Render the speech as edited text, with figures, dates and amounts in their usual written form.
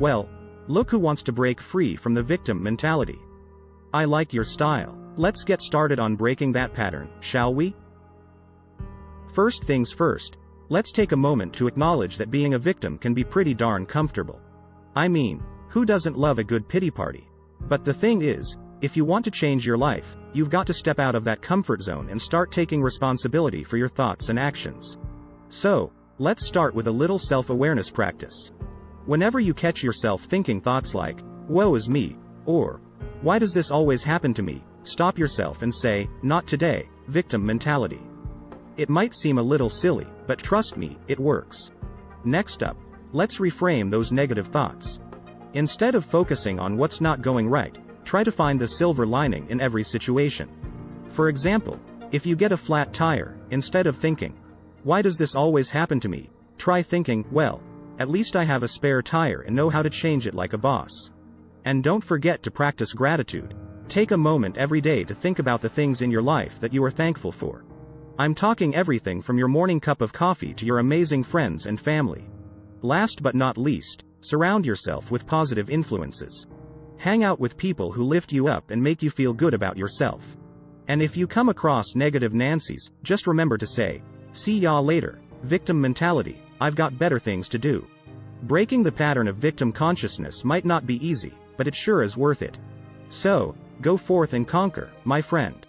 Well, look who wants to break free from the victim mentality. I like your style. Let's get started on breaking that pattern, shall we? First things first, let's take a moment to acknowledge that being a victim can be pretty darn comfortable. I mean, who doesn't love a good pity party? But the thing is, if you want to change your life, you've got to step out of that comfort zone and start taking responsibility for your thoughts and actions. So, let's start with a little self-awareness practice. Whenever you catch yourself thinking thoughts like, "Woe is me," or "Why does this always happen to me?" stop yourself and say, "Not today, victim mentality." It might seem a little silly, but trust me, it works. Next up, let's reframe those negative thoughts. Instead of focusing on what's not going right, try to find the silver lining in every situation. For example, if you get a flat tire, instead of thinking, "Why does this always happen to me?" try thinking, "Well, at least I have a spare tire and know how to change it like a boss." And don't forget to practice gratitude. Take a moment every day to think about the things in your life that you are thankful for. I'm talking everything from your morning cup of coffee to your amazing friends and family. Last but not least, surround yourself with positive influences. Hang out with people who lift you up and make you feel good about yourself. And if you come across negative Nancys, just remember to say, "See ya later, victim mentality, I've got better things to do." Breaking the pattern of victim consciousness might not be easy, but it sure is worth it. So, go forth and conquer, my friend.